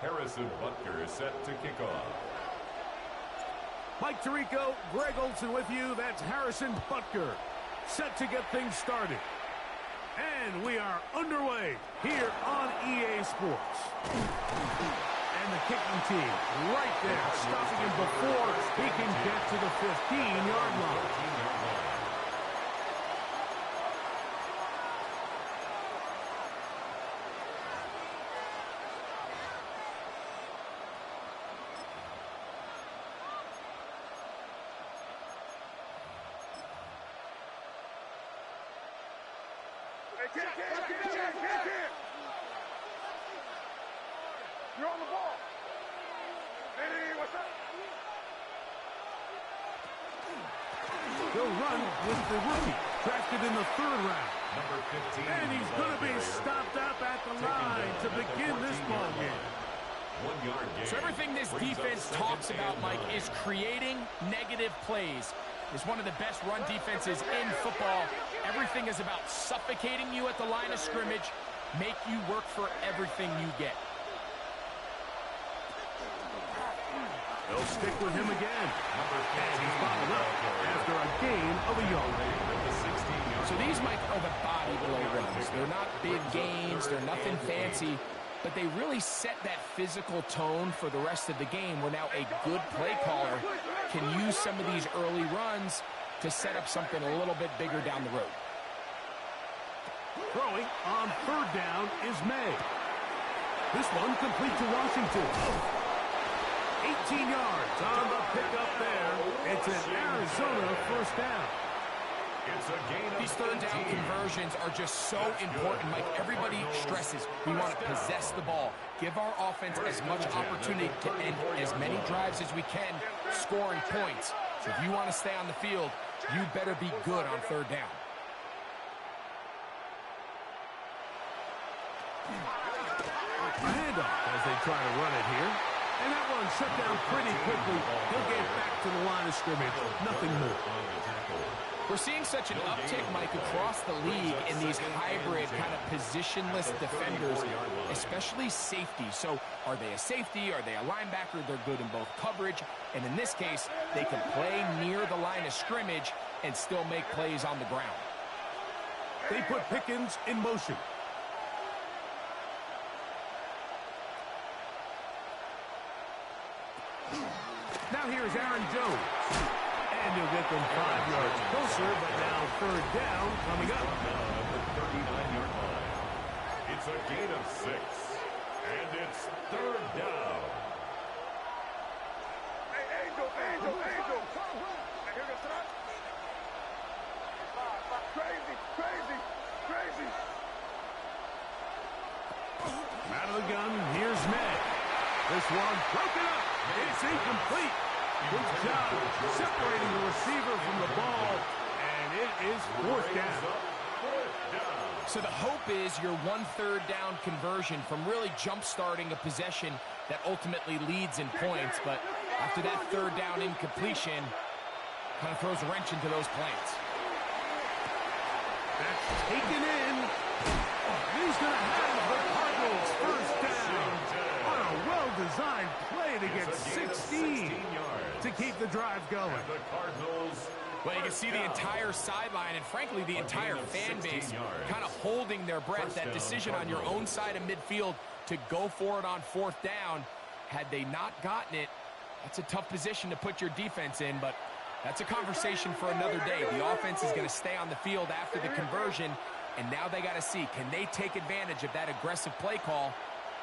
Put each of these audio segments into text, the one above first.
Harrison Butker is set to kick off. Mike Tirico, Greg Olson with you. That's Harrison Butker set to get things started. And we are underway here on EA Sports. And the kicking team right there, stopping him before he can get to the 15-yard line. You're on the ball. Hey, what's up? He'll run with the rookie, drafted in the 3rd round. Number 15. And he's going to be stopped up at the line to begin this ball game. 1 yard gain. So everything this defense talks about, Mike, is creating negative plays. It's one of the best run defenses in football. Everything is about suffocating you at the line of scrimmage, make you work for everything you get. They'll stick with him again. And he's bottled up after a gain of a yard. So these, Mike, are the body blow runs. They're not big gains. They're nothing fancy. But they really set that physical tone for the rest of the game where now a good play caller can use some of these early runs to set up something a little bit bigger down the road. Throwing on 3rd down is May. This one complete to Washington. 18 yards on the pickup there. It's an Arizona 1st down. It's a gain of These 3rd down conversions are just so important, Mike. Everybody stresses we want to possess the ball, give our offense as much opportunity to end as many drives as we can, scoring points. So if you want to stay on the field, you better be good on 3rd down. A handoff as they try to run it here. And that one shut down pretty quickly. He'll get back to the line of scrimmage. Nothing more. We're seeing such an uptick, Mike, across the league in these hybrid kind of positionless defenders, especially safety. So are they a safety? Are they a linebacker? They're good in both coverage. And in this case, they can play near the line of scrimmage and still make plays on the ground. They put Pickens in motion. Now here's Aaron Jones. And he'll get them 5 yards closer, but now 3rd down coming up. The 39-yard line. It's a gain of 6. And it's 3rd down. Hey, Angel. Hey, here goes that. Crazy. Out of the gun, here's May. This one broken up. It's incomplete. Good job separating the receiver from the ball, and it is 4th down. So the hope is your 1/3 down conversion from really jump-starting a possession that ultimately leads in points, but after that 3rd down incompletion, kind of throws a wrench into those plans. That's taken in. He's going to have the Cardinals 1st down. On a well-designed play to get 16 to keep the drive going. The Cardinals. Well, you can see the entire sideline and, frankly, the entire fan base kind of holding their breath. That decision on your own side of midfield to go for it on 4th down, had they not gotten it, that's a tough position to put your defense in, but that's a conversation for another day. The offense is going to stay on the field after the conversion, and now they got to see, can they take advantage of that aggressive play call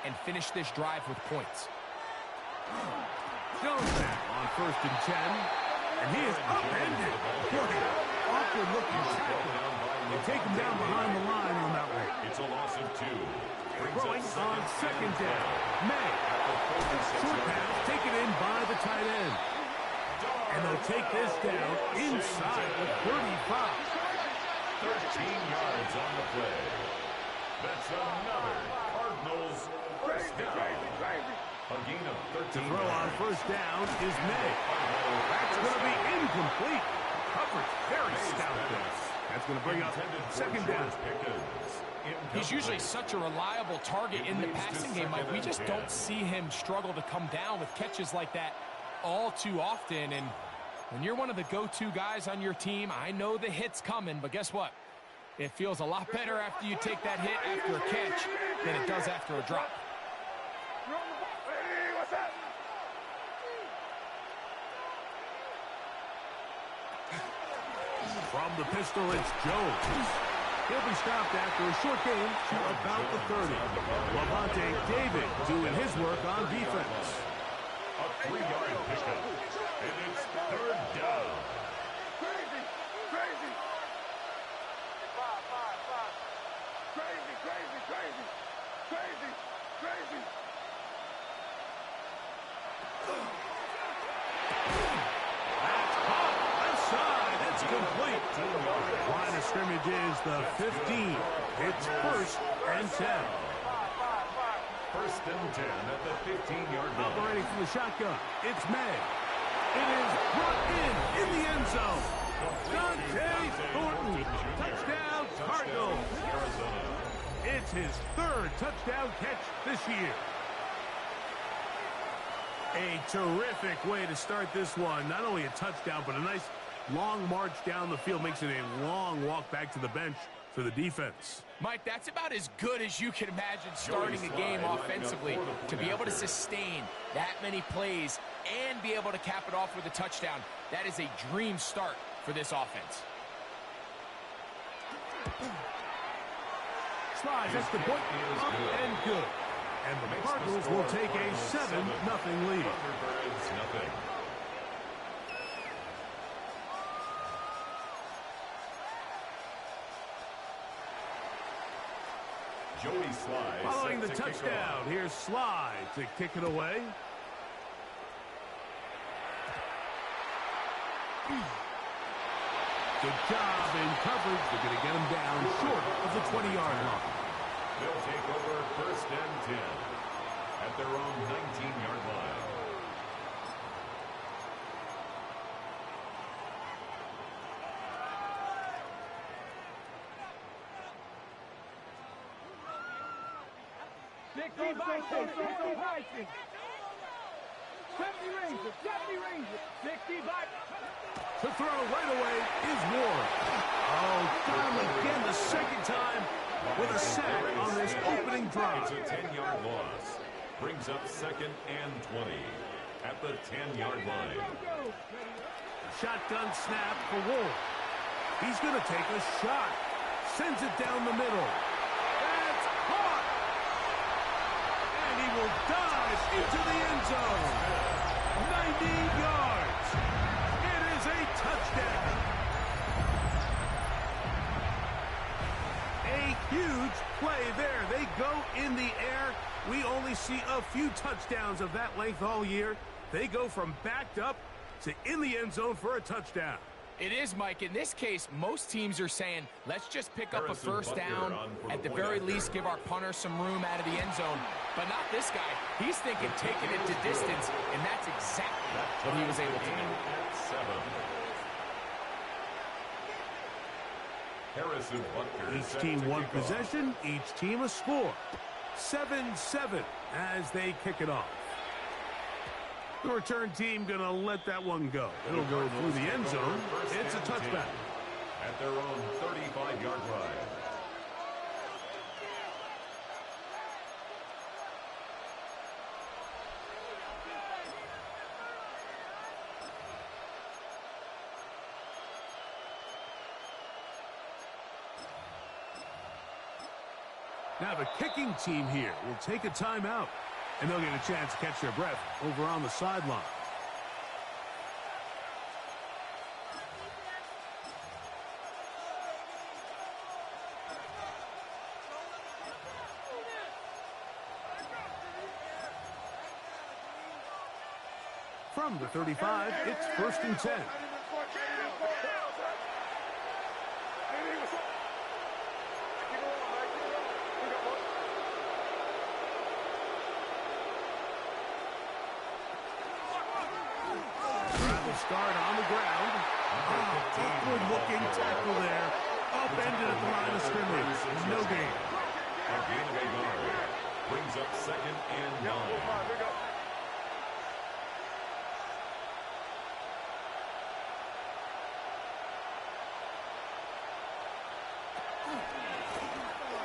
and finish this drive with points? Jones back on 1st and 10, and he is upended. Awkward looking tackle. They take him down behind the line on that one. It's a loss of 2. Throwing on 2nd down. May. Short pass taken in by the tight end. And they'll take this down inside the 35. 13 yards on the play. That's another Cardinals 1st down. A gain of 13. To throw on 1st down is May. That's going to be incomplete. Coverage very stout there. That's going to bring up second down. He's usually such a reliable target in the passing game, Mike. We just don't see him struggle to come down with catches like that all too often. And when you're one of the go-to guys on your team, I know the hit's coming, but guess what? It feels a lot better after you take that hit after a catch than it does after a drop. From the pistol, it's Jones. He'll be stopped after a short game to about the 30. Levante David doing his work on defense. A 3-yard pickup, and it's third down. Crazy, crazy. 5. Crazy, crazy, crazy. Crazy, crazy. That's hot. Left side. It's complete. Line of scrimmage is the 15. It's first and 10. First and 10 at the 15-yard line. Operating from the shotgun, it's May. It is brought in the end zone. Dante Thornton, touchdown Cardinals. It's his third touchdown catch this year. A terrific way to start this one. Not only a touchdown, but a nice long march down the field. Makes it a long walk back to the bench for the defense. Mike, that's about as good as you can imagine starting a game offensively. To be able to sustain that many plays and be able to cap it off with a touchdown, that is a dream start for this offense. Slides, that's the point, up and good. And the Cardinals will take a 7-0 lead. Thunderbirds, nothing. Joey Sly following the set to kick touchdown. off. Here's Sly to kick it away. Good job in coverage. They're going to get him down short of the 20-yard line. They'll take over first and 10 at their own 19-yard line. To throw right away is Ward. Oh, got him again the second time with a sack on this opening drive. It's a 10-yard loss. Brings up second and 20 at the 10-yard line. Shotgun snap for Ward. He's going to take a shot. Sends it down the middle. That's caught. And he will dive into the end zone. 90 yards. It is a touchdown. A huge play there. They go in the air. We only see a few touchdowns of that length all year. They go from backed up to in the end zone for a touchdown. It is, Mike. In this case, most teams are saying, let's just pick up a first down. At the very least, give our punter some room out of the end zone. But not this guy. He's thinking taking it to distance, and that's exactly what he was able to do. Harrison Butker. Each team one possession, each team a score. 7-7 as they kick it off. The return team going to let that one go. It'll go through the end zone. It's a touchback. At their own 35-yard line. Now the kicking team here will take a timeout, and they'll get a chance to catch their breath over on the sideline. From the 35, it's first and 10. Start on the ground. Awkward looking tackle there Upended at the line of scrimmage. No gain. A gain of a yard. Brings up 2nd and 9.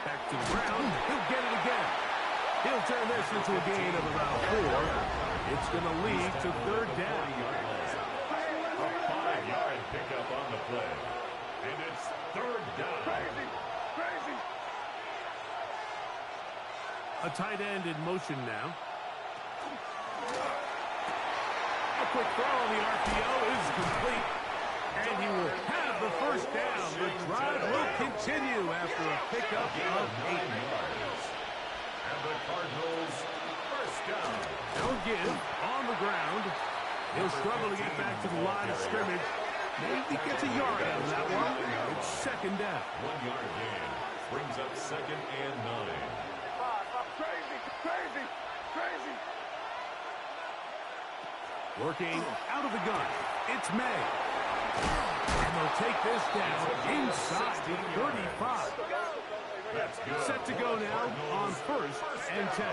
Back to the ground. He'll get it again. He'll turn this into a gain of about 4. It's going to lead to 3rd down. A 5-yard pickup on the play. And it's 3rd down. Crazy. A tight end in motion now. A quick throw on the RPO is complete. And he will have the 1st down. The drive will continue after a pickup of 8 yards. And the Cardinals 1st down. They'll give on the ground. He'll struggle to get back to the line of scrimmage. Maybe gets a yard out of that one. It's 2nd down. 1-yard gain. Brings up 2nd and 9. Crazy. Working out of the gun. It's May. And they'll take this down inside the 35. That's good. Set to go now on 1st and 10.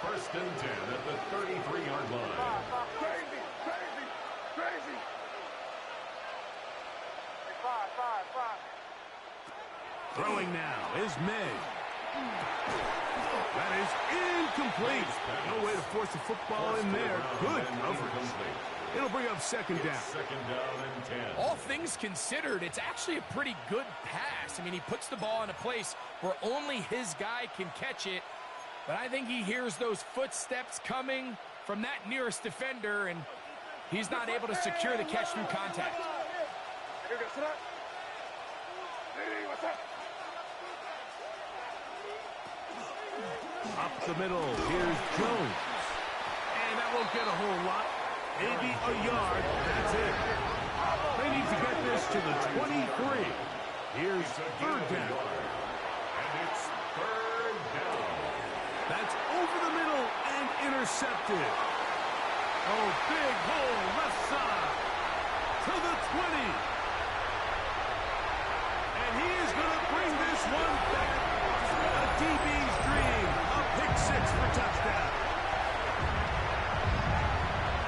1st and 10 at the 33-yard line. Crazy. Five. Throwing now is May. That is incomplete. No way to force the football in there. Good coverage. It'll bring up 2nd down. 2nd down and 10. All things considered, it's actually a pretty good pass. I mean, he puts the ball in a place where only his guy can catch it. But I think he hears those footsteps coming from that nearest defender, and he's not able to secure the catch through contact. Up the middle, here's Jones. And that won't get a whole lot. Maybe a yard, that's it. They need to get this to the 23. Here's 3rd down. And it's 3rd down. That's over the middle and intercepted. Oh, big hole left side to the 20. And he is going to bring this one back. A DB's dream. A pick 6 for touchdown.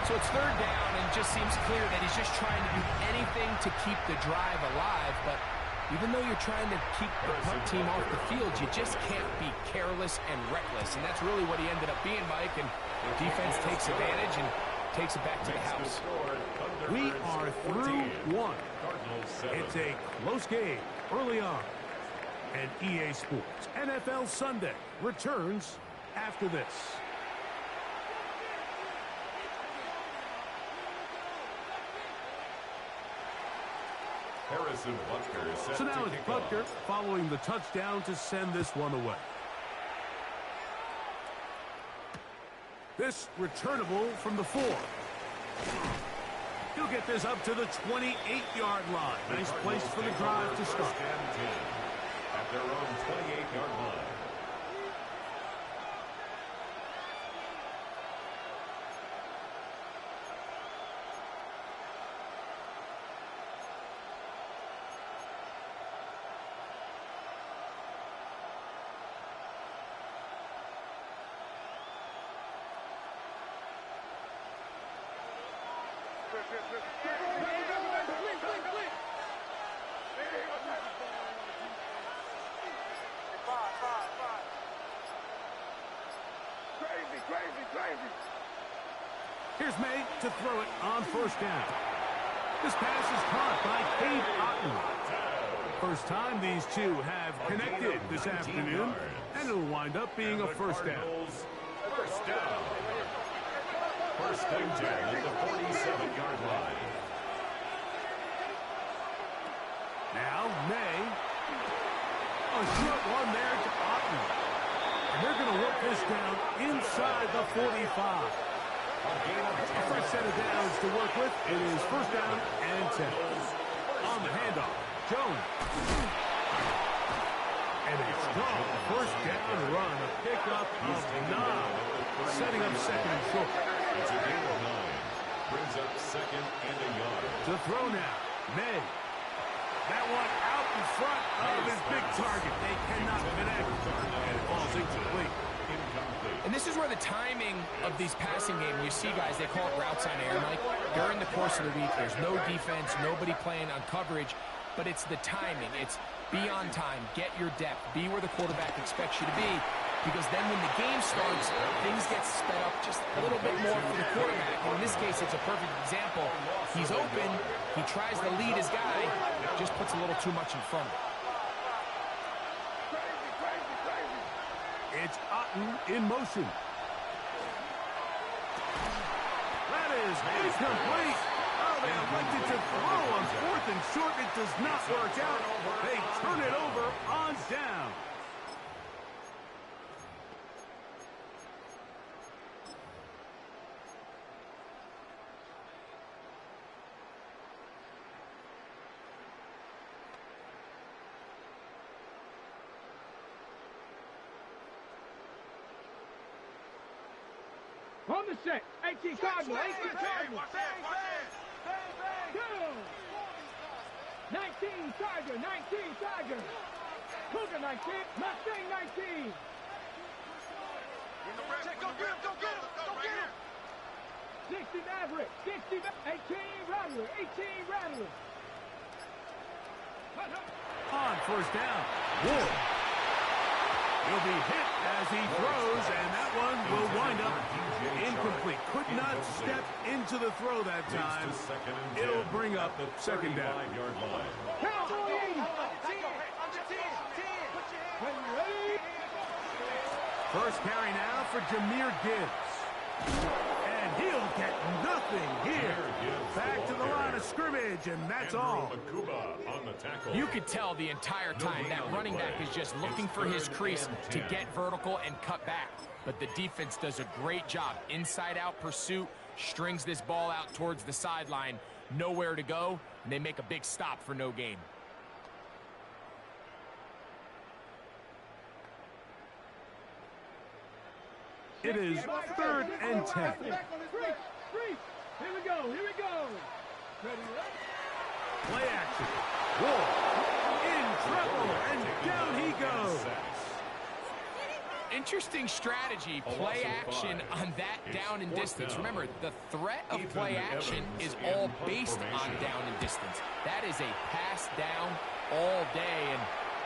So it's 3rd down, and it just seems clear that he's just trying to do anything to keep the drive alive. But even though you're trying to keep the punt team off the field, you just can't be careless and reckless. And that's really what he ended up being, Mike. And the defense takes advantage and takes it back to the house. We are through 1. It's a close game early on. And EA Sports NFL Sunday returns after this. Harrison Butker is set So now to it's kick Butker off. following the touchdown to send this one away. This returnable from the 4. He'll get this up to the 28-yard line. Nice place for the drive to start. 1st and 10 at their own 28-yard line. Crazy. Here's May to throw it on 1st down. This pass is caught by Cade Otton. First time these two have connected this afternoon, and it'll wind up being a 1st down. 1st down. 1st and 10 at the 47-yard line. Now May. A short one there to Otton. And they're going to work this down inside the 45. A fresh set of downs to work with. It is 1st down and 10. On the handoff, Jones. And a strong 1st down run. A pickup of 9. Setting up 2nd and short. It's a gain of 9. Brings up 2nd and a yard. To throw now, May. That one out in front of his big target. They cannot connect. And it falls incomplete. And this is where the timing of these passing games, you see guys, they call it routes on air, Mike. During the course of the week, there's no defense, nobody playing on coverage, but it's the timing. It's be on time, get your depth, be where the quarterback expects you to be, because then when the game starts, things get sped up just a little bit more for the quarterback. And in this case, it's a perfect example. He's open, he tries to lead his guy, just puts a little too much in front of him. It's Otten in motion. That is incomplete. Oh, they elected to throw on 4th and short. It does not work out. They turn it over on down. On the set, 18 Cardinal, 18 Cardinal. Bang, bang, bang, bang. Go. 19 Tiger, 19 Tiger. Cougar 19, Mustang 19. Go get him, go get him, go get him. 60 Maverick, 18 Rattler, 18 Rattler. On first down, Ward. He'll be hit as he throws, and that one will wind up incomplete. Could not step into the throw that time. It'll bring up second down. Cowboy 80. First carry now for Jahmyr Gibbs. And he'll get nothing here. Back to the line of scrimmage, and that's all. You could tell the entire time that running back is just looking for his crease to get vertical and cut back. But the defense does a great job. Inside-out pursuit, strings this ball out towards the sideline. Nowhere to go, and they make a big stop for no gain. It is 3rd and 10. Here we go, here we go. Ready, Play action. Ward in trouble, and down he goes. Interesting strategy, play action on that down and distance. Remember, the threat of play action is all based on down and distance. That is a pass down all day, and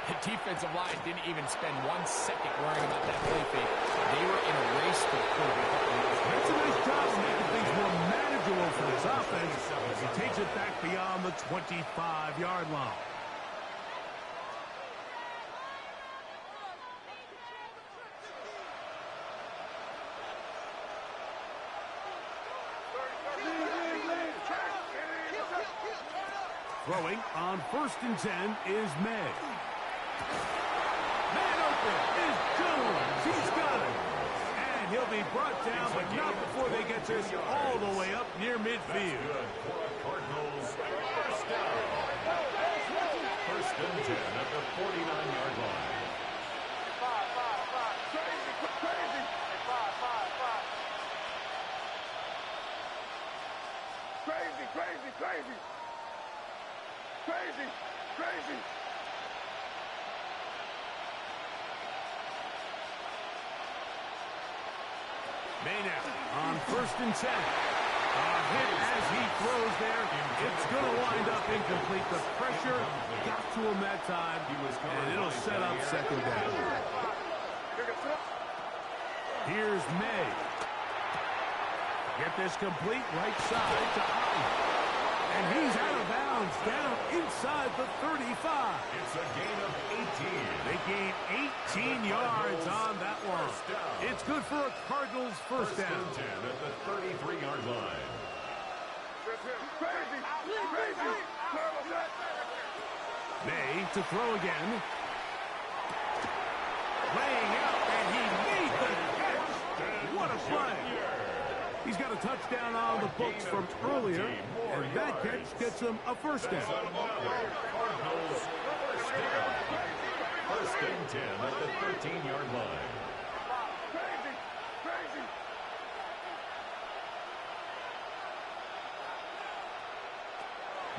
the defensive line didn't even spend 1 second worrying about that play fake. They were in a race to the quarterback. That's a nice job of making things more manageable for this offense as he takes it back beyond the 25-yard line. Throwing on 1st and 10 is May. Man open is Jones. He's got it. And he'll be brought down, but not before they get this all the way up near midfield. Cardinals, first down. 1st and 10 at the 49-yard line. Crazy. May now on 1st and 10. A hit as he throws there. It's going to wind up incomplete. The pressure got to him that time, and it'll set up second down. Here's May. Get this complete right side to Otten. And he's out of bounds down inside the 35. It's a gain of 18. They gain 18 yards on that one. It's good for a Cardinals first down. 1st and 10 at the 33-yard line. May to throw again. Laying out, and he made the catch. What a play. He's got a touchdown on the books from earlier, and that catch gets him a first down. Cardinals, first down. 1st and 10 at the 13-yard line.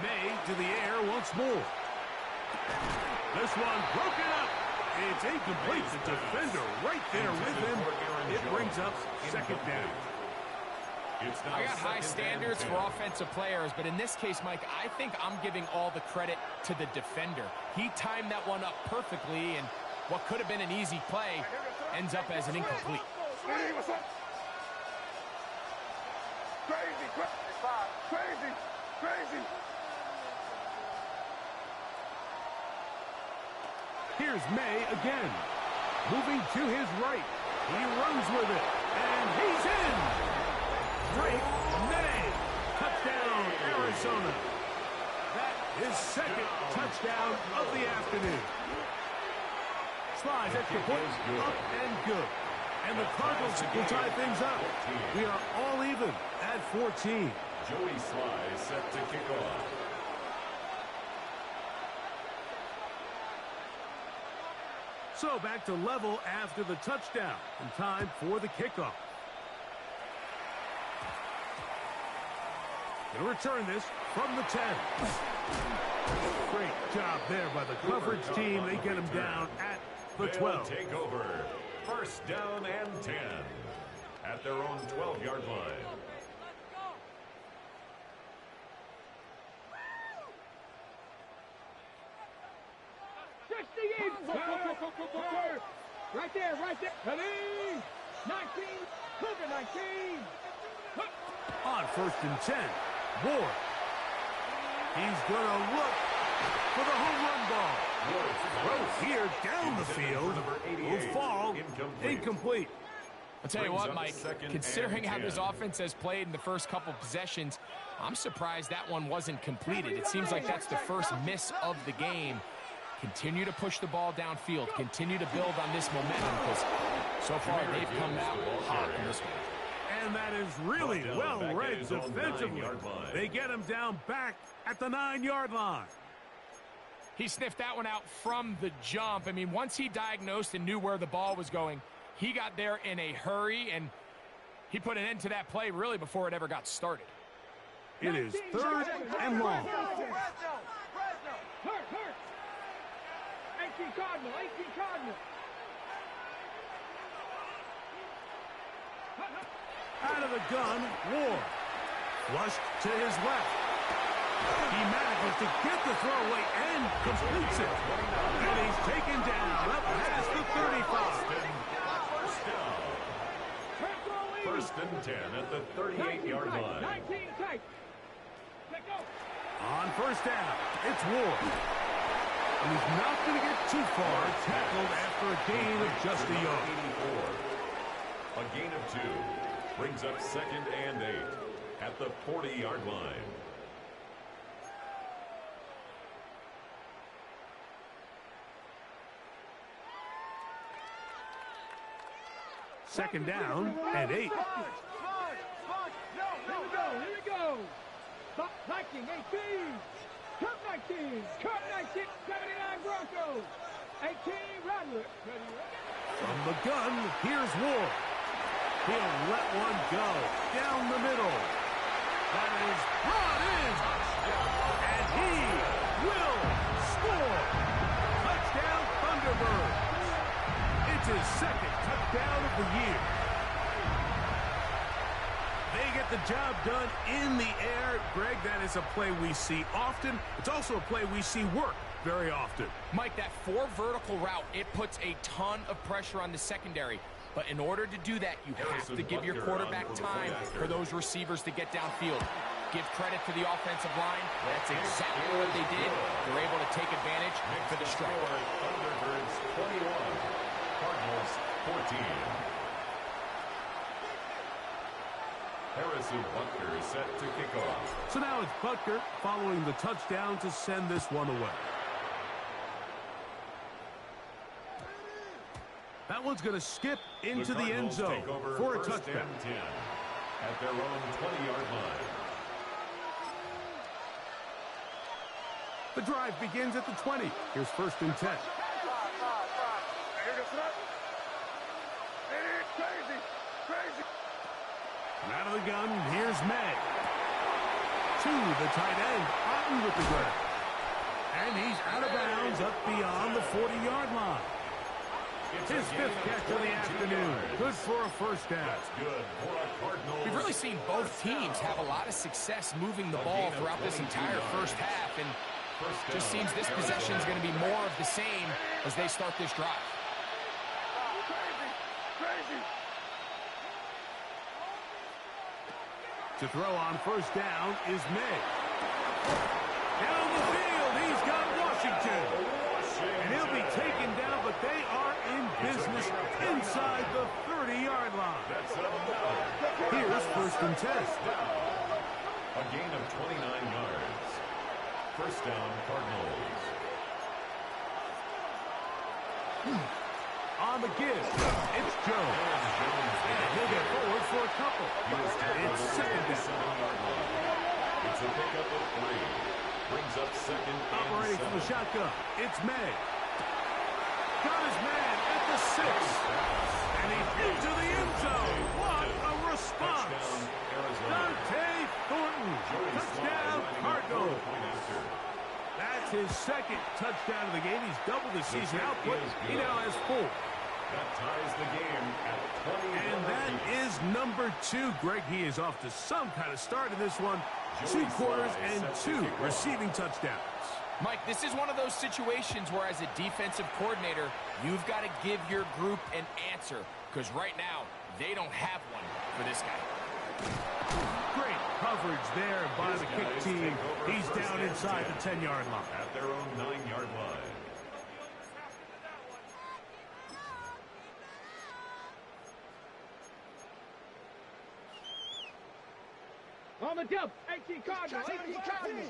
May to the air once more. This one broken up. It's incomplete. The defender right there with him. It brings up second down. I got high standards for offensive players, but in this case, Mike, I think I'm giving all the credit to the defender. He timed that one up perfectly, and what could have been an easy play ends up as an incomplete. Crazy. Here's May again. Moving to his right. He runs with it, and he's in. Drake May. Touchdown, Arizona. That is second touchdown of the afternoon. Slides extra point, up and good. And the Cardinals will tie things up. We are all even at 14. Joey Sly set to kick off. So back to level after the touchdown. And time for the kickoff. Going to return this from the 10. Great job there by the coverage team. They get him down at the 12. Take over. First down and 10 at their own 12-yard line. Right there. Ready? 19. Cougar 19. On first and 10, Ward. He's going to look for the home run ball. Throw here down the field. Will fall incomplete. I'll tell you what, Mike, considering how this offense has played in the first couple possessions, I'm surprised that one wasn't completed. It seems like that's the first miss of the game. Continue to push the ball downfield. Continue to build on this momentum because so far they've come out hot in this one. And that is really well read defensively. They get him down back at the 9-yard line. He sniffed that one out from the jump. I mean, once he diagnosed and knew where the ball was going, he got there in a hurry, and he put an end to that play really before it ever got started. It is third and long. Hurt. 18 Cardinal. Out of the gun, Ward. Flushed to his left. He manages to get the throw away and completes it. And he's taken down up past the 35. First and 10 at the 38-yard line. 19 tight. On first down, it's Ward. And he's not going to get too far. Tackled after a gain of just a yard. A gain of 2 brings up second and 8 at the 40-yard line. Second down and 8. Here we go. 19, 18. Cup 19. 79 Broncos. 18 Rattler. From the gun, here's Ward. He'll let one go down the middle. That is brought in. And he will score. Touchdown, Thunderbirds. It's his second touchdown of the year. They get the job done in the air. Greg, that is a play we see often. It's also a play we see work very often. Mike, that 4 vertical route, it puts a ton of pressure on the secondary. But in order to do that, you have to give your quarterback time for those receivers to get downfield. Give credit to the offensive line. That's exactly what they did. They're able to take advantage for the strike. Thunderbirds 21, Cardinals 14. Harrison Butker is set to kick off. So now it's Butker following the touchdown to send this one away. That one's going to skip into the end zone for a touchdown. 10 at their own 20-yard line. The drive begins at the 20. Here's first and 10. And out of the gun, here's May. To the tight end, Otten with the grab. And he's out of bounds up beyond the 40-yard line. His fifth catch of the afternoon. Good for a first down. That's good for a Cardinals. We've really seen both teams have a lot of success moving the ball throughout this entire first half, and just seems this possession is going to be more of the same as they start this drive. Crazy. To throw on first down is May. Down the field, he's got Washington. And he'll be taken down, but they are in business inside the 30-yard line. Here's first and 10. A gain of 29 yards. First down, Cardinals. On the give, it's Jones. And he'll get forward for a couple. It's second down. It's a pickup of 3. Brings up second and Operating from 7. the shotgun, it's May. Got his man at the 6. And he's into the end zone. What a response. Dante Thornton. Touchdown, Cardinals. That's his second touchdown of the game. He's doubled his season output. He now has 4. That ties the game at 21. And that is number 2. Greg, he is off to some kind of start in this one. 2 quarters and 2 receiving touchdowns. Mike, this is one of those situations where as a defensive coordinator, you've got to give your group an answer, because right now, they don't have one for this guy. Great coverage there by the kick team. He's down inside the 10-yard line. At their own 9-yard line. On the jump, AT Cardinal, AT Cardinal.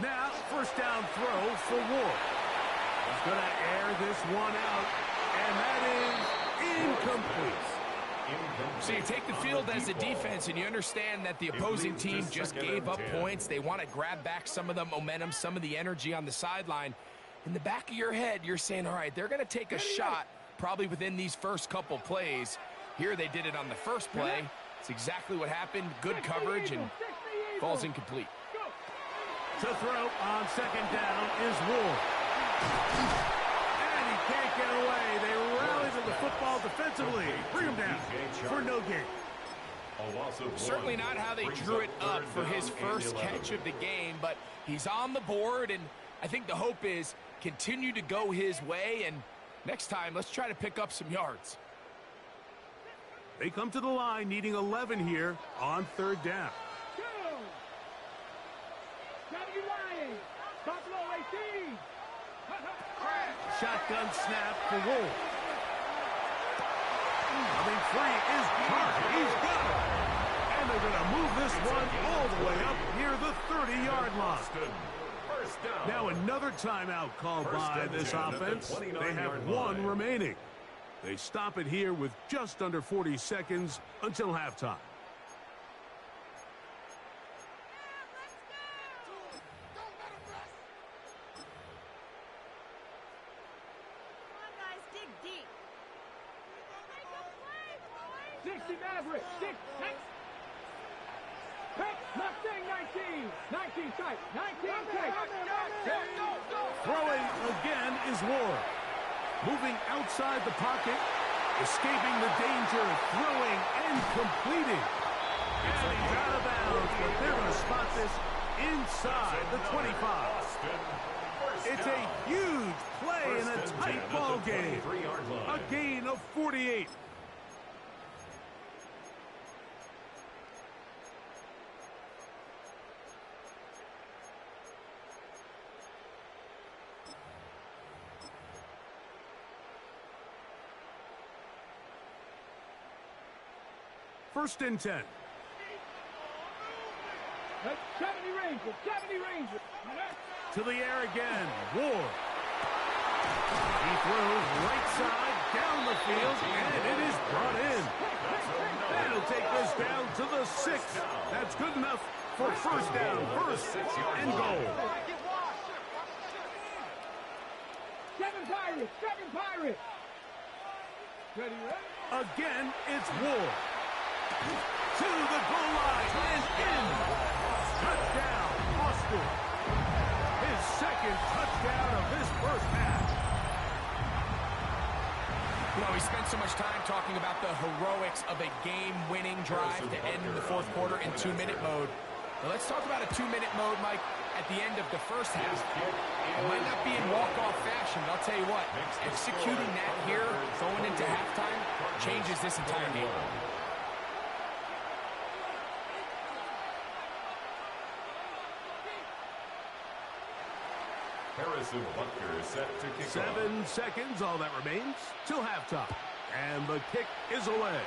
Now, first down throw for Ward. He's going to air this one out, and that is incomplete. So you take the field as a defense, and you understand that the opposing team just gave up points. They want to grab back some of the momentum, some of the energy on the sideline. In the back of your head, you're saying, all right, they're going to take a shot probably within these first couple plays. Here they did it on the first play. It's exactly what happened. Good coverage, and falls incomplete. To throw on second down is Ward. And he can't get away. They rally to the football defensively. Bring him down for no gain. Certainly not how they drew it up for his first catch of the game, but he's on the board, and I think the hope is continue to go his way, and next time, let's try to pick up some yards. They come to the line needing 11 here on third down. Shotgun snap for Wolf. Coming free is Clark. He's got it. And they're going to move this one all the way up near the 30-yard line. Now another timeout called by this offense. They have 1 remaining. They stop it here with just under 40 seconds until halftime. Maverick, 6, Mustang 19, 19 tight, 19 tight. Throwing again is Ward. Moving outside the pocket, escaping the danger, throwing and completing. And he's out of bounds, but they're going to spot this inside the 25. It's a huge play in a tight ball game. A gain of 48. First and 10. 70 Ranger, 70 Ranger. To the air again, Ward. He throws right side down the field, and it is brought in. That'll take this down to the 6. That's good enough for first down, first and goal. 7 Pirates, 7 Pirates. Ready, ready? Again, it's Ward. To the goal line and in. Touchdown, Austin. His second touchdown of this first half. You know, we spent so much time talking about the heroics of a game-winning drive to end the fourth quarter in 2-minute mode. Now let's talk about a 2-minute mode, Mike, at the end of the first half. It might not be in walk-off fashion, but I'll tell you what, executing that here, going into halftime, changes this entire game. Harrison Butker is set to kick 7 seconds, all that remains, till halftime. And the kick is away.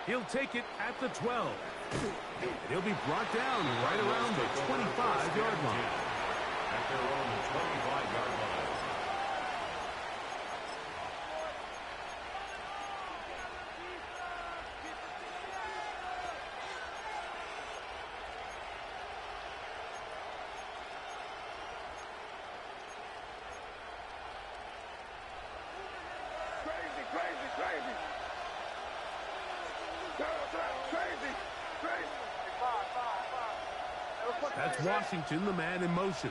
He'll take it at the 12. He'll be brought down right around the 25-yard line. At their own 25-yard line. That's Washington, the man in motion.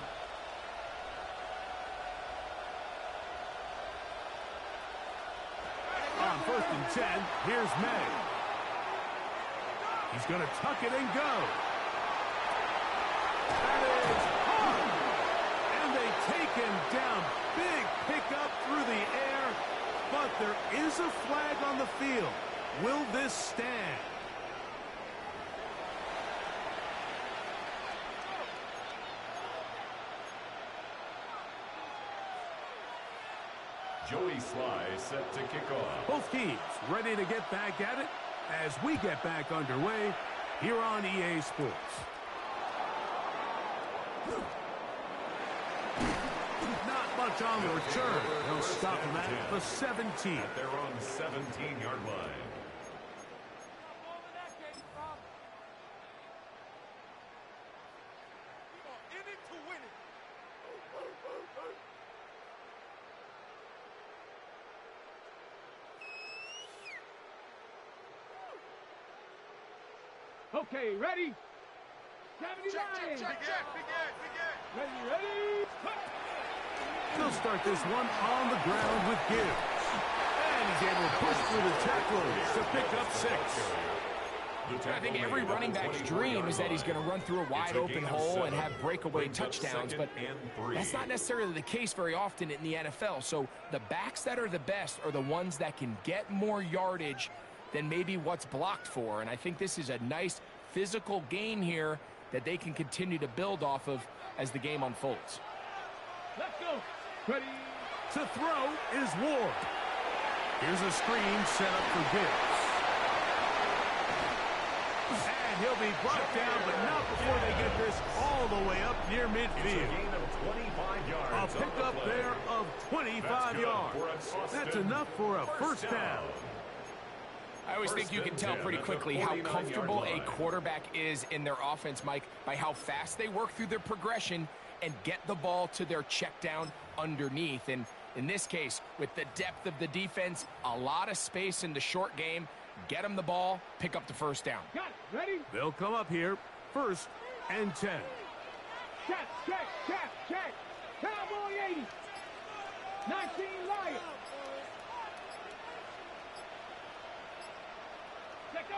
On 1st and 10, here's May. He's going to tuck it and go. That is hard. And they take him down. Big pickup through the air. But there is a flag on the field. Will this stand? Joey Sly set to kick off. Both teams ready to get back at it as we get back underway here on EA Sports. Not much on the return. They'll stop him at the 17. At their own 17-yard line. Okay, ready? 79. Ready? He'll start this one on the ground with Gibbs. And he's able to push through the tacklers to pick up 6. I think every running back's dream is that he's going to run through a wide-open hole and have breakaway touchdowns, but that's not necessarily the case very often in the NFL. So the backs that are the best are the ones that can get more yardage than maybe what's blocked for. And I think this is a nice physical game here that they can continue to build off of as the game unfolds. Let's go. Ready? To throw is Ward. Here's a screen set up for Gibbs. And he'll be brought down, but not before they get this all the way up near midfield. A pickup there of 25 yards. That's enough for a first down. I always think you can tell pretty quickly how comfortable a quarterback is in their offense, Mike, by how fast they work through their progression and get the ball to their check down underneath. And in this case, with the depth of the defense, a lot of space in the short game, get them the ball, pick up the first down. Got it. Ready? They'll come up here, 1st and 10. Check. Cowboy 80. 19 Lions. Let go.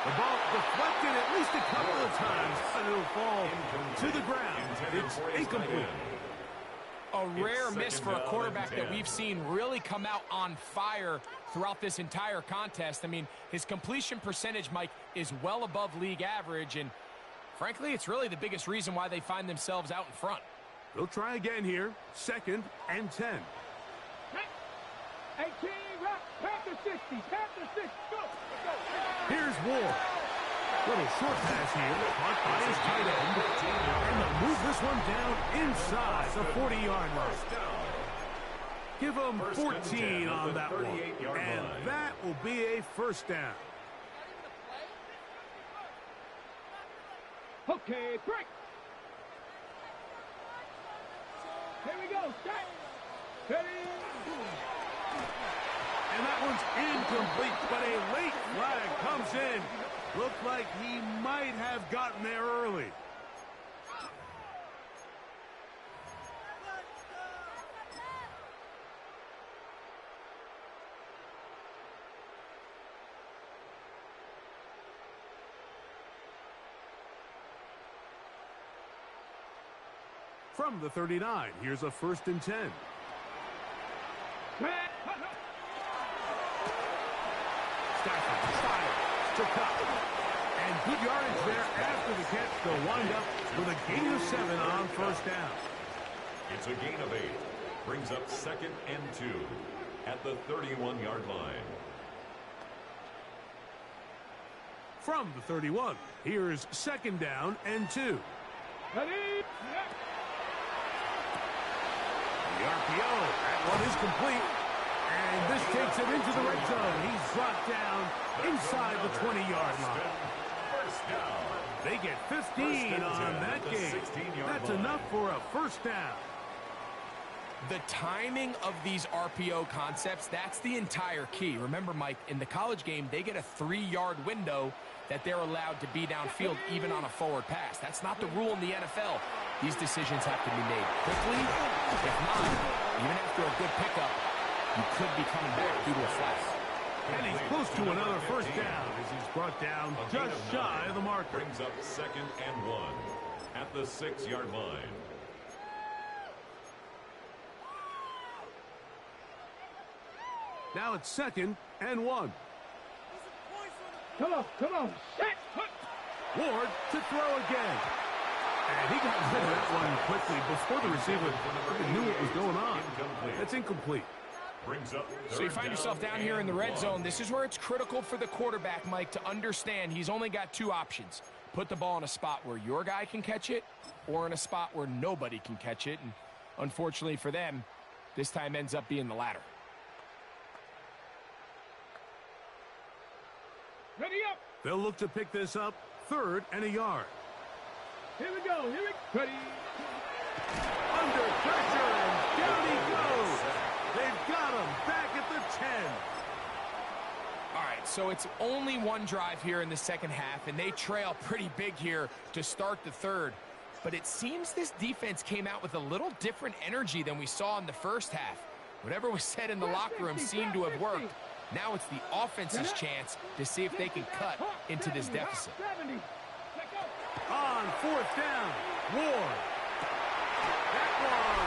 The ball deflected at least a couple of times, and it'll fall to the ground. It's incomplete. A rare miss for a quarterback that we've seen really come out on fire throughout this entire contest. I mean, his completion percentage, Mike, is well above league average, and frankly, it's really the biggest reason why they find themselves out in front. They'll try again here, 2nd and 10. 18, rock, Panther 60, Panther 60, go. Here's Ward. Little short pass here, caught by his tight end. And they'll move this one down inside the 40-yard line. Give them 14 on that one. And that will be a first down. Okay, break. Here we go, set. Ready? And that one's incomplete, but a late flag comes in. Looked like he might have gotten there early. From the 39, here's a 1st and 10. Stafford fires to Cup. And good yardage there after the catch. They'll wind up with a gain of 7 on 1st down. It's a gain of 8. Brings up 2nd and 2 at the 31-yard line. From the 31, here's 2nd down and 2. Ready? The RPO, that one is complete. And this takes him into the red zone. He's brought down inside the 20-yard line. First down. They get 15 on that game. That's enough for a 1st down. The timing of these RPO concepts, that's the entire key. Remember, Mike, in the college game, they get a 3-yard window that they're allowed to be downfield even on a forward pass. That's not the rule in the NFL. These decisions have to be made quickly. If not, even after a good pickup, you could be coming back due to a flag. And he's close to another 1st down as he's brought down just shy of the marker. Brings up 2nd and 1 at the 6-yard line. Now it's 2nd and 1. Come on. Set. Ward to throw again. And he got rid of that one quickly before the receiver even knew what was going on. That's incomplete. Brings up So you find yourself down here in the red zone. This is where it's critical for the quarterback, Mike, to understand he's only got 2 options. Put the ball in a spot where your guy can catch it or in a spot where nobody can catch it. And unfortunately for them, this time ends up being the latter. Ready up. They'll look to pick this up 3rd and a yard. Here we go. Ready. Under pressure, and down he goes. They've got him back at the 10. All right, so it's only one drive here in the 2nd half, and they trail pretty big here to start the 3rd. But it seems this defense came out with a little different energy than we saw in the 1st half. Whatever was said in the locker room seemed to have worked. Now it's the offense's chance to see if they can cut into this deficit. On 4th down, Ward. That one.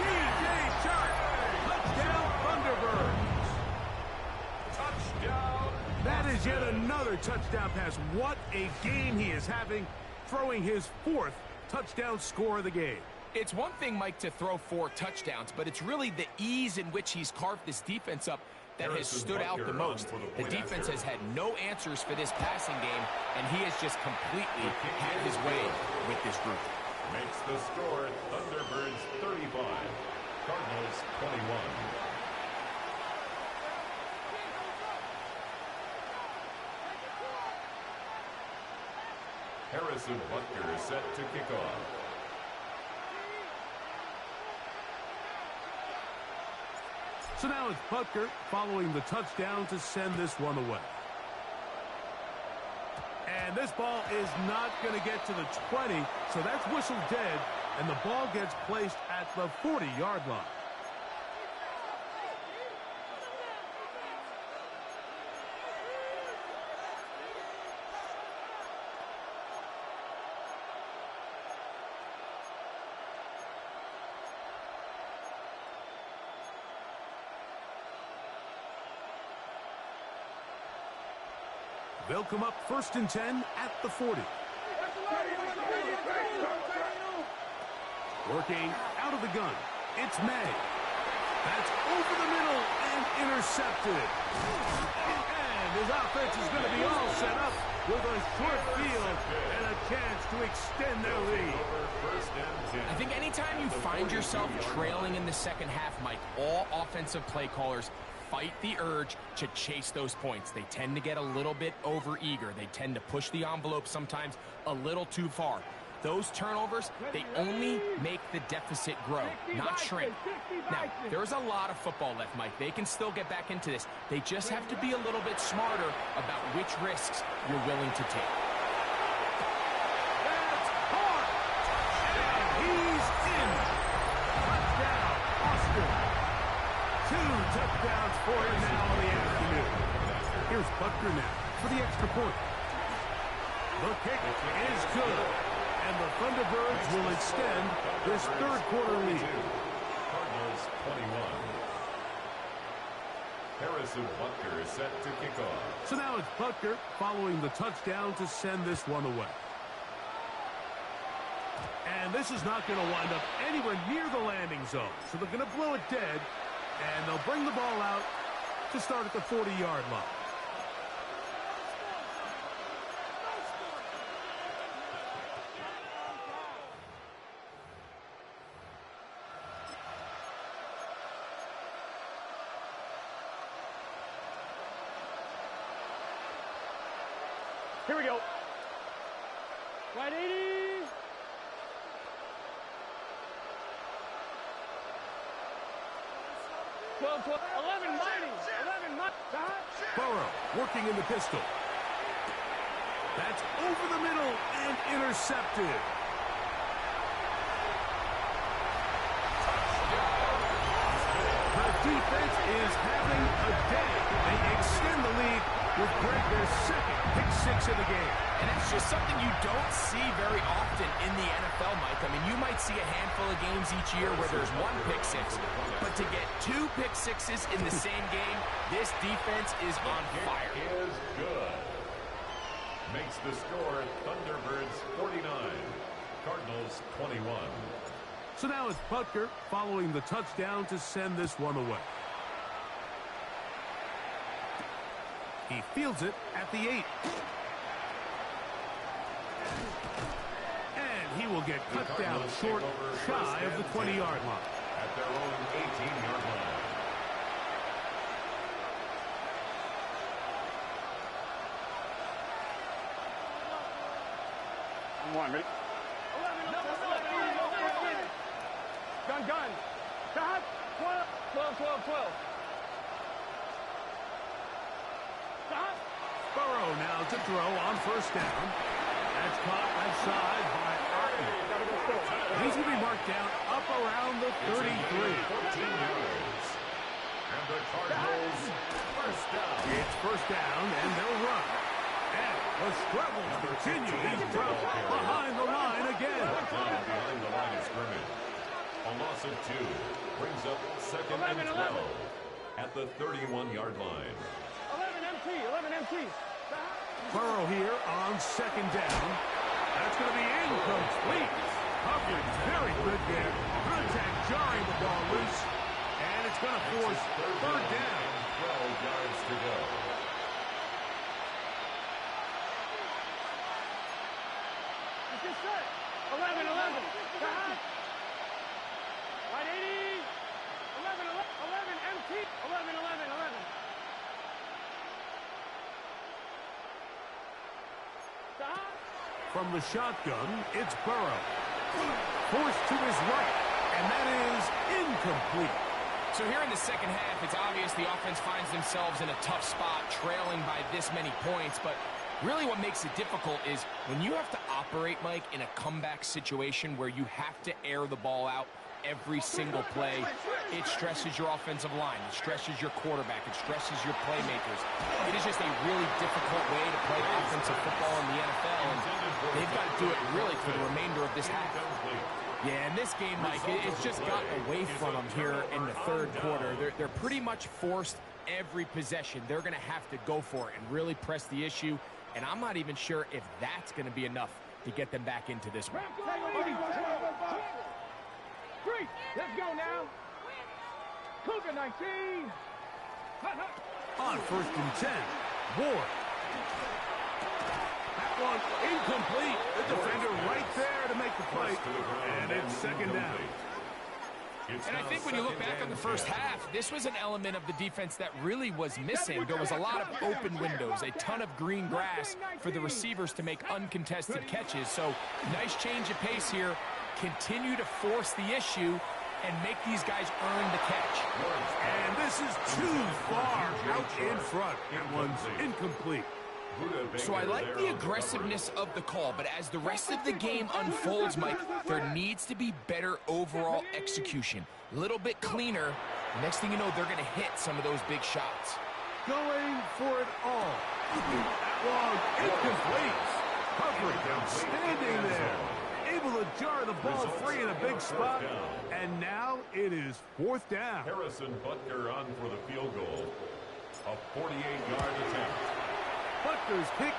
DJ Shark. Touchdown, Thunderbirds. touchdown. That is yet another touchdown pass. What a game he is having, throwing his 4th touchdown score of the game. It's one thing, Mike, to throw 4 touchdowns, but it's really the ease in which he's carved this defense up that has stood out the most. The defense has had no answers for this passing game, and he has just completely had his way with this group. Makes the score Thunderbirds 35, Cardinals 21. Harrison Butker is set to kick off. So now it's Butker following the touchdown to send this one away. And this ball is not going to get to the 20, so that's whistled dead, and the ball gets placed at the 40-yard line. They'll come up 1st and 10 at the 40. Working out of the gun. It's May. That's over the middle and intercepted. And his offense is going to be all set up with a short field and a chance to extend their lead. I think anytime you find yourself trailing in the 2nd half, Mike, all offensive play callers fight the urge to chase those points. They tend to get a little bit over-eager. They tend to push the envelope sometimes a little too far. Those turnovers, they only make the deficit grow, not shrink. Now, there's a lot of football left, Mike. They can still get back into this. They just have to be a little bit smarter about which risks you're willing to take. That's hard. And he's in. Touchdown, Austin. 2 touchdowns for him now in the afternoon. Here's Butker now for the extra point. The kick is good. And the Thunderbirds will extend this third-quarter lead. Cardinals 21. Harrison Butker is set to kick off. So now it's Butker following the touchdown to send this one away. And this is not going to wind up anywhere near the landing zone. So they're going to blow it dead, and they'll bring the ball out to start at the 40-yard line. Here we go. Right 80. Twelve, 11, mighty. 11, mighty. Burrow working in the pistol. That's over the middle and intercepted. The defense is having a day. They extend the lead with their second pick-6 of the game. And it's just something you don't see very often in the NFL, Mike. I mean, you might see a handful of games each year where there's 1 pick-6. But to get 2 pick-6s in the same game, this defense is on fire. Is good. Makes the score Thunderbirds 49. Cardinals 21. So now it's Butker following the touchdown to send this one away. He fields it at the 8. And he will get cut down short, shy of the 20-yard line. At their own 18-yard line. One, ready? 11. Gun. Stop. 12. Stop. Burrow now to throw on first down. That's caught outside by Arden. He's going to be marked down up around the 33. 14 yards. And the Cardinals first down. It's first down, and they'll run. And the struggles continue. He's dropped behind the line again. Down behind the line of scrimmage. A loss of 2 brings up second and 12 at the 31-yard line. 11 MT. Burrow here on second down. That's going to be incomplete. Coverage very good there. Contact jarring the ball loose. And it's going to force third down. 12 yards to go. It's just set. 11. Right 80. 11 MT. 11. From the shotgun, it's Burrow. Forced to his right, and that is incomplete. So here in the second half, it's obvious the offense finds themselves in a tough spot, trailing by this many points. But really what makes it difficult is when you have to operate, Mike, in a comeback situation where you have to air the ball out every single play, it stresses your offensive line, it stresses your quarterback, it stresses your playmakers. It is just a really difficult way to play offensive football in the NFL, and they've got to do it really for the remainder of this half. Yeah, in this game, Mike, it's just gotten away from them here in the third quarter. They're pretty much forced every possession. They're going to have to go for it and really press the issue, and I'm not even sure if that's going to be enough to get them back into this one. 3. Let's go now. Cougar 19. On first and 10, Ward. That one incomplete. The defender right there to make the play. And it's second down. And I think when you look back on the first half, this was an element of the defense that really was missing. There was a lot of open windows, a ton of green grass for the receivers to make uncontested catches. So nice change of pace here. Continue to force the issue and make these guys earn the catch. And this is too far out in front. That one's incomplete. So I like the aggressiveness of the call, but as the rest of the game unfolds, Mike, there needs to be better overall execution. A little bit cleaner. Next thing you know, they're going to hit some of those big shots. Going for it all. That one incomplete. Coverage outstanding there. Able to jar the ball free in a big spot. And now it is fourth down. Harrison Butker on for the field goal. A 48-yard attempt. Butker's kick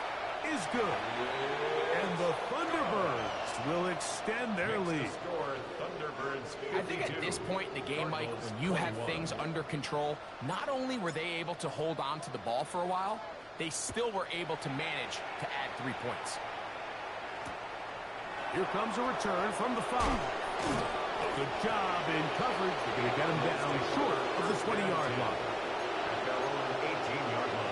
is good. And the Thunderbirds will extend their lead. I think at this point in the game, Mike, when you have things under control, not only were they able to hold on to the ball for a while, they still were able to manage to add 3 points. Here comes a return from the 5. Good job in coverage. They're going to get him down short of the 20-yard line. At their own 18-yard line.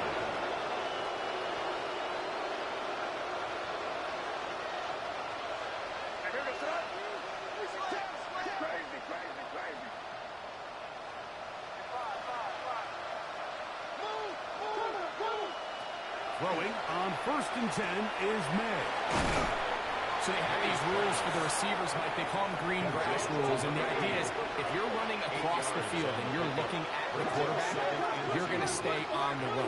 Throwing on 1st and 10 is May. So they have these rules for the receivers, Mike. They call them green grass rules. And the idea is if you're running across the field and you're looking at the quarterback, you're going to stay on the run.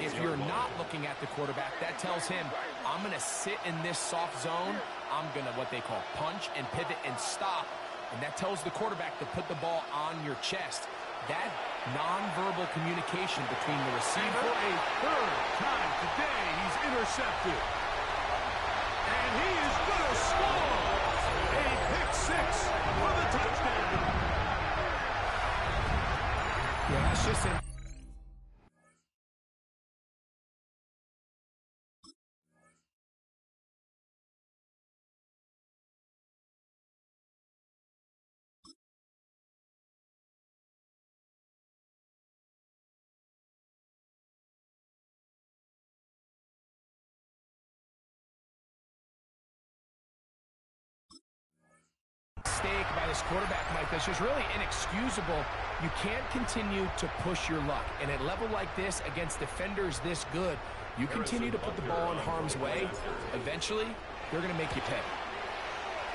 If you're not looking at the quarterback, that tells him, I'm going to sit in this soft zone. I'm going to what they call punch and pivot and stop. And that tells the quarterback to put the ball on your chest. That nonverbal communication between the receiver. For a third time today, he's intercepted. And he is going to score. A pick-6 for the touchdown. Yeah, it's just a... mistake by this quarterback, Mike, that's just really inexcusable. You can't continue to push your luck. And at a level like this, against defenders this good, you continue to put the ball in harm's way, eventually, they're going to make you pay.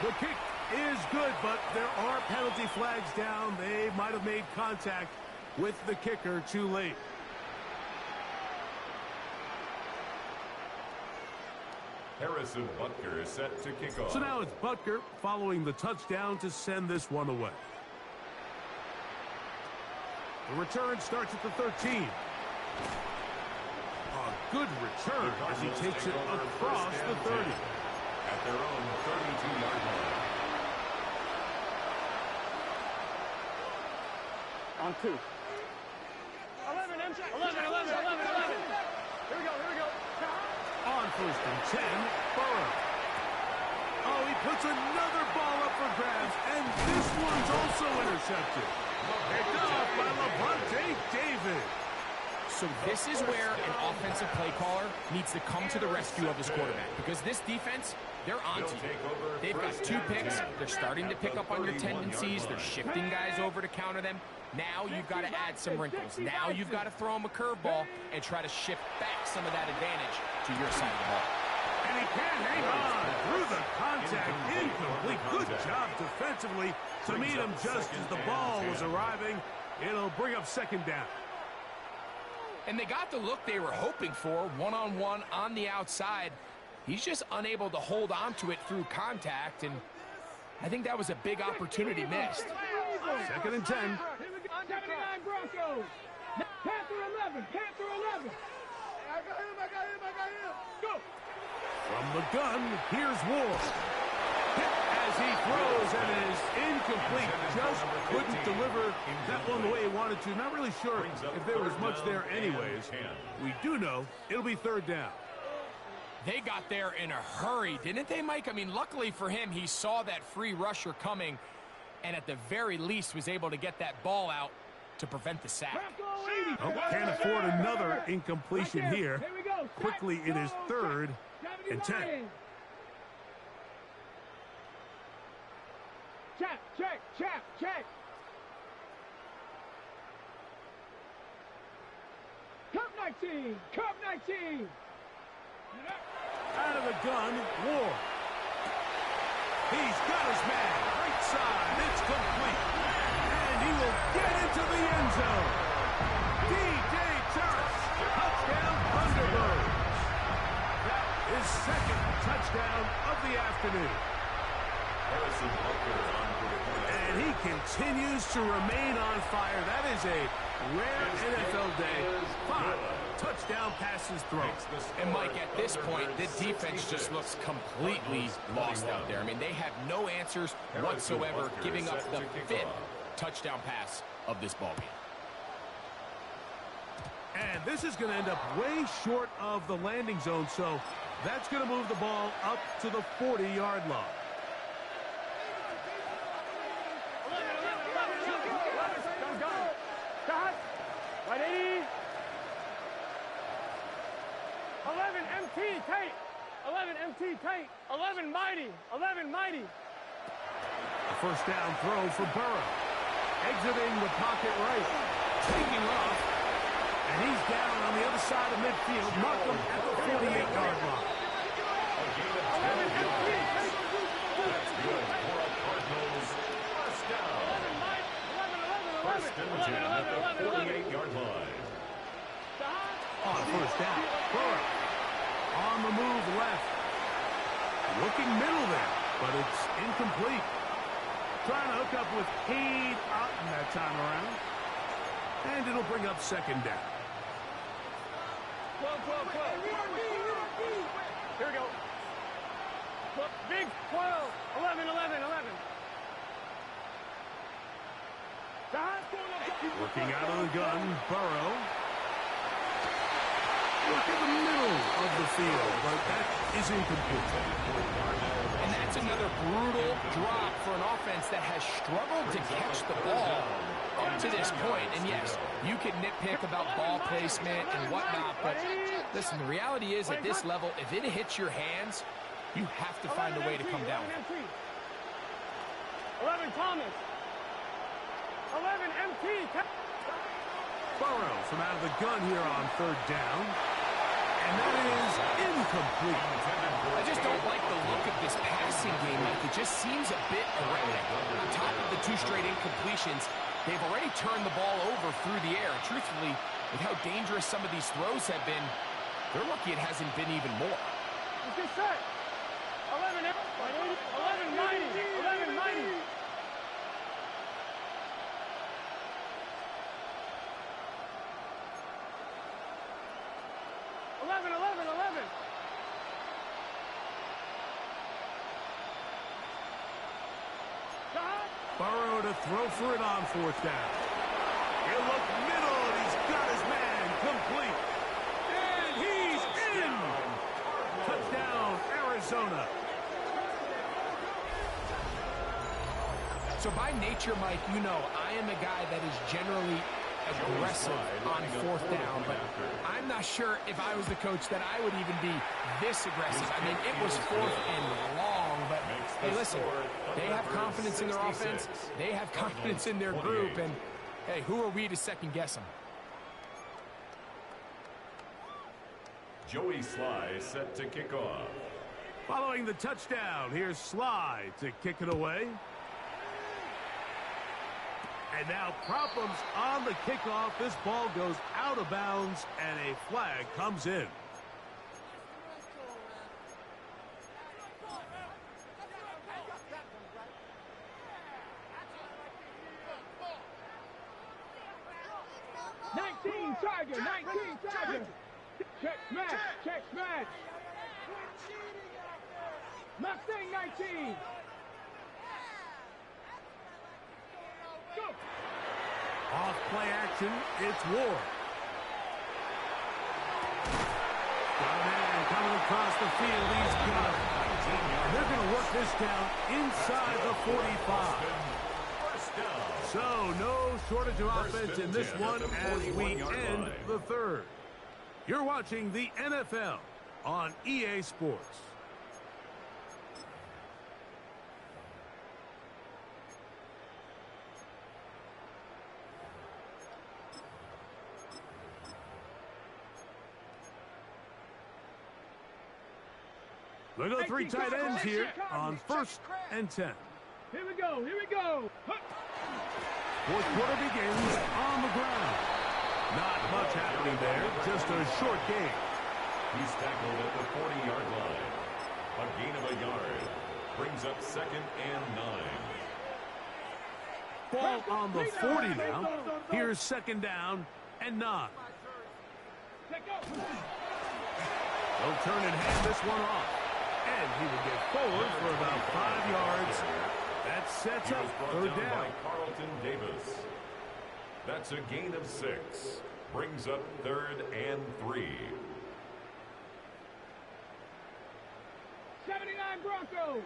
The kick is good, but there are penalty flags down. They might have made contact with the kicker too late. Harrison Butker is set to kick off. So now it's Butker following the touchdown to send this one away. The return starts at the 13. A good return as he takes it across the 30. At their own 32-yard line. On 2. 11, 11. Here we go. On 1st and 10, Burrow. Oh, he puts another ball up for grabs, and this one's also intercepted. Picked off by Levante David. So this is where an offensive play caller needs to come to the rescue of his quarterback, because this defense, they're on to you. They've got 2 picks. They're starting to pick up on your tendencies. They're shifting guys over to counter them. Now you've got to add some wrinkles. Now you've got to throw them a curveball and try to shift back some of that advantage to your side of the ball. And he can't hang on through the contact. Incomplete. Good job defensively to meet him just as the ball was arriving. It'll bring up 2nd down. And they got the look they were hoping for, one-on-one on the outside. He's just unable to hold on to it through contact, and I think that was a big opportunity missed. 2nd and 10. 79 Broncos. Panther 11. I got him. Go. From the gun, here's Ward. Hit as he throws, and it is incomplete. Just couldn't deliver that one the way he wanted to. Not really sure if there was much there anyways. We do know it'll be 3rd down. They got there in a hurry, didn't they, Mike? I mean, luckily for him, he saw that free rusher coming, and at the very least was able to get that ball out to prevent the sack. Oh, can't afford another incompletion here. Quickly, it is 3rd and 10. Check, check, check, check. Cup 19, Cup 19. Out of the gun, Ward. He's got his man. Right side. It's complete. And he will get into the end zone. DJ Charles. Touchdown, Thunderbirds. That is 2nd touchdown of the afternoon. And he continues to remain on fire. That is a rare NFL day. 5 touchdown passes thrown. And Mike, at this point, the defense just looks completely lost out there. I mean, they have no answers whatsoever, giving up the 5th touchdown pass of this ballgame. And this is going to end up way short of the landing zone, so that's going to move the ball up to the 40-yard line. Ready? 11 MT tight. 11 MT tight. 11 mighty. 11 mighty. A first down throw for Burrow. Exiting the pocket right. Taking off. And he's down on the other side of midfield. Mark him at the 48-yard line. 11 MT tight. That's good for a Cardinals first down. 11, 11, 11, 11. First and 10 at the 48-yard line. On first down, Burrow on the move left. Looking middle there, but it's incomplete. Trying to hook up with Cade Otten that time around. And it'll bring up 2nd down. 12, 12, 12. Here we go. Big 12. 11, 11, 11. Working out of the gun, Burrow. Look in the middle of the field, but that is incomplete. And that's another brutal drop for an offense that has struggled to catch the ball up to this point. And yes, you can nitpick about ball placement and whatnot, but listen, the reality is at this level, if it hits your hands, you have to find a way to come down with it. 11 Thomas. 11 MT. Burrow from out of the gun here on 3rd down. And that is incomplete. I just don't like the look of this passing game. Like, it just seems a bit erratic. On top of the 2 straight incompletions, they've already turned the ball over through the air. And truthfully, with how dangerous some of these throws have been, they're lucky it hasn't been even more. Let's get set. 11 mighty. 11 mighty. 11, 11, 11. Burrow to throw for it on 4th down. He'll look middle, and he's got his man complete. And he's in. Touchdown, Arizona. So by nature, Mike, you know, I am a guy that is generally aggressive on 4th down, but I'm not sure if I was the coach that I would even be this aggressive. I mean, it was 4th and long, but hey, listen, they have confidence in their offense, they have confidence in their group, and hey, who are we to second guess them? Joey Sly set to kick off. Following the touchdown, here's Sly to kick it away. And now problems on the kickoff. This ball goes out of bounds, and a flag comes in. Tiger, 19 Tiger. Check smash, check smash. Mustang 19. Go. Off play action, it's Ward. Got a man coming across the field, he's got it. And they're going to work this down inside the 45. So, no shortage of offense in this one as we end the third. You're watching the NFL on EA Sports. They go three tight ends here on 1st and 10. Here we go, here we go. Fourth quarter begins on the ground. Not much happening there, just a short game. He's tackled at the 40-yard line. A gain of a yard. Brings up 2nd and 9. Ball on the 40 now. Here's 2nd down and 9. They'll turn and hand this one off. And he will get forward for about 5 yards. That sets up 3rd down. By Carlton Davis. That's a gain of 6. Brings up 3rd and 3. 79 Broncos.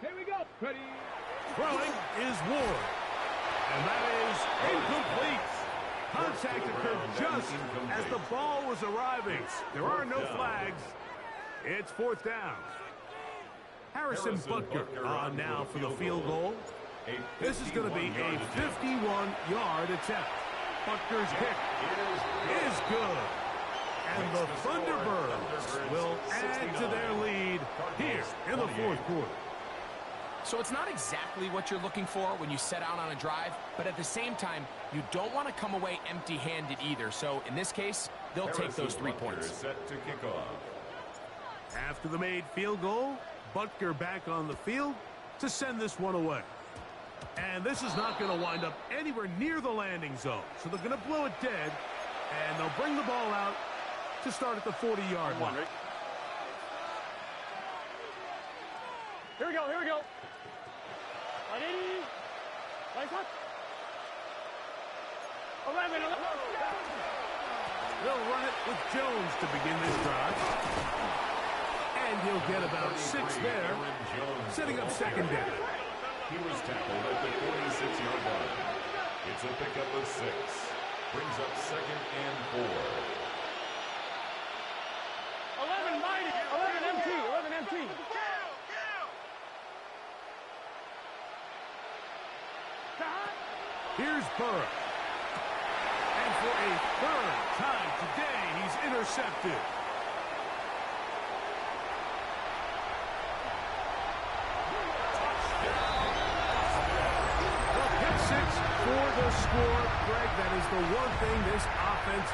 Here we go. Ready. Throwing is Ward. And that is incomplete. Contact occurred just as the ball was arriving. There are no flags. It's 4th down. Harrison Butker on now for the field goal. This is going to be a 51-yard attempt. Butker's kick is good. And the Thunderbirds will add to their lead here in the 4th quarter. So it's not exactly what you're looking for when you set out on a drive, but at the same time, you don't want to come away empty-handed either. So in this case, they'll take those 3 points. Set to kick off. After the made field goal, Butker back on the field to send this one away. And this is not going to wind up anywhere near the landing zone. So they're going to blow it dead, and they'll bring the ball out to start at the 40-yard line. Here we go, here we go. 180. Right up. 11. They'll run it with Jones to begin this drive. And he'll get about 6 there, setting up 2nd down. He was tackled at the 46-yard line. It's a pickup of 6. Brings up 2nd and 4. 11 mighty. 11 MT. 11 MT. Here's Burrow. And for a 3rd time today, he's intercepted. The pick 6 for the score. Greg, that is the one thing this offense